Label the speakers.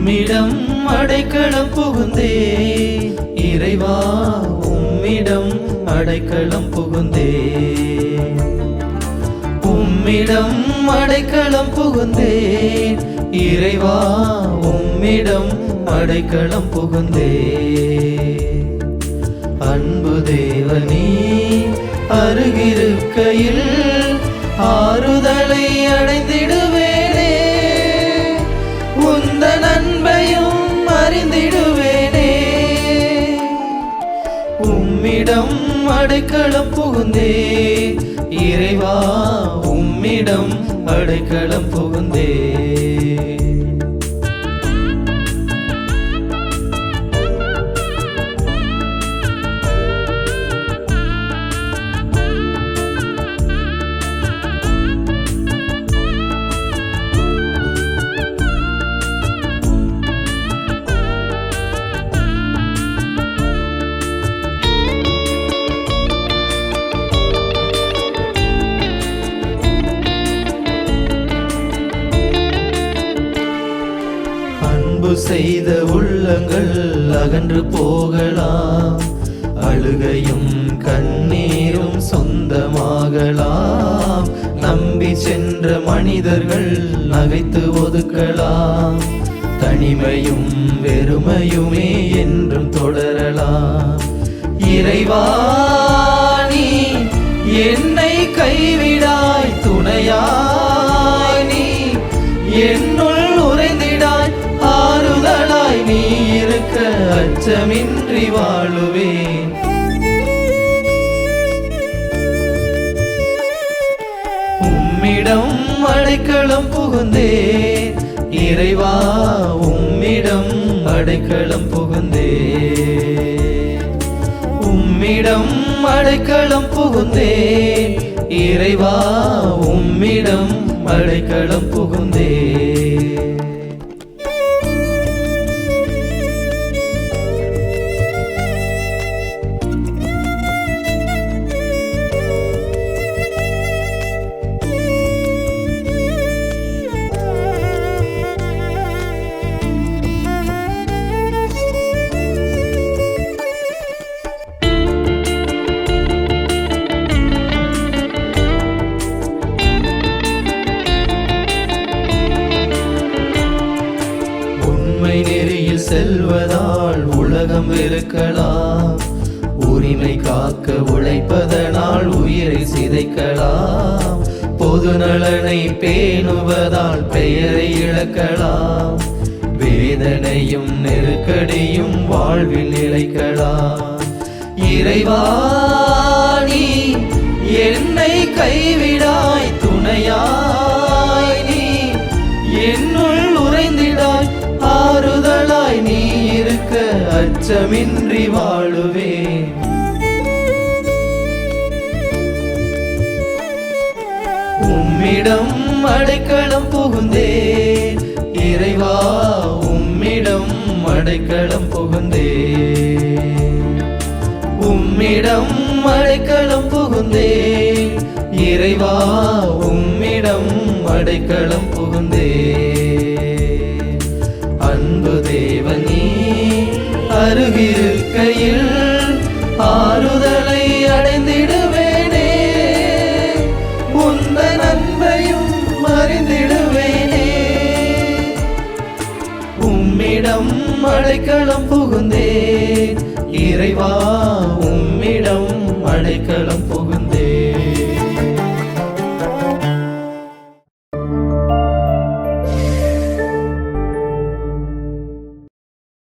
Speaker 1: உம்மிடம் அடைக்கலம் புகுந்தே இறைவா உம்மிடம் அடைக்கலம் புகுந்தே உம்மிடம் அடைக்கலம் புகுந்தே இறைவா உம்மிடம் அடைக்கலம் புகுந்தே அன்பு தேவனே அருகிருக்கையில் ஆறுதலை அடைந்திடுவேனே உந்தன் அன்பையும் அறிந்திடுவேனே உம்மிடம் அடைக்கலம் புகுந்தே இறைவா உம்மிடம் அடைக்கலம் புகுந்தே அன்பு செய்த உள்ளங்கள் அகன்று போகலாம் அழுகையும் கண்ணீரும் சொந்தமாகலாம் நம்பி சென்ற மனிதர்கள் நகைத்து ஒதுக்கலாம் தனிமையும் வெறுமையுமே என்றும் தொடரலாம் இறைவா நீ என்னை கைவிடாய் துணையாய் நீ என்னுள் உறைந்திடாய் ஆறுதலாய் நீ இருக்க அச்சமின்றி வாழுவேன் உம்மிடம் அடைக்கலம் புகுந்தே இறைவா உம்மிடம் அடைக்கலம் புகுந்தே உம்மிடம் அடைக்கலம் புகுந்தே இறைவா உம்மிடம் அடைக்கலம் புகுந்தே நெறியில் செல்வதால் உலகம் வெறுக்கலாம் உரிமை காக்க உழைப்பதனால் உயிரை சிதைக்கலாம் பொது நலனை பேணுவதால் பெயரை இழக்கலாம் வேதனையும் நெருக்கடியும் வாழ்வில் நிலைக்கலாம் இறைவா நீ என்னை கைவிடாய் துணையாய் நீ என்னுள் உறைந்திடாய் ஆறுதலாய் நீ இருக்க அச்சமின்றி வாழுவேன் உம்மிடம் அடைக்கலம் புகுந்தே இறைவா உம்மிடம் அடைக்கலம் புகுந்தே உம்மிடம் அடைக்கலம் புகுந்தே இறைவா உம்மிடம் அடைக்கலம் புகுந்தே அன்பு தேவனே அருகிருக்கையில் ஆறுதலை அடைந்திடுவேனே உந்தன் அன்பையும் அறிந்திடுவேனே உம்மிடம் அடைக்கலம் புகுந்தே இறைவா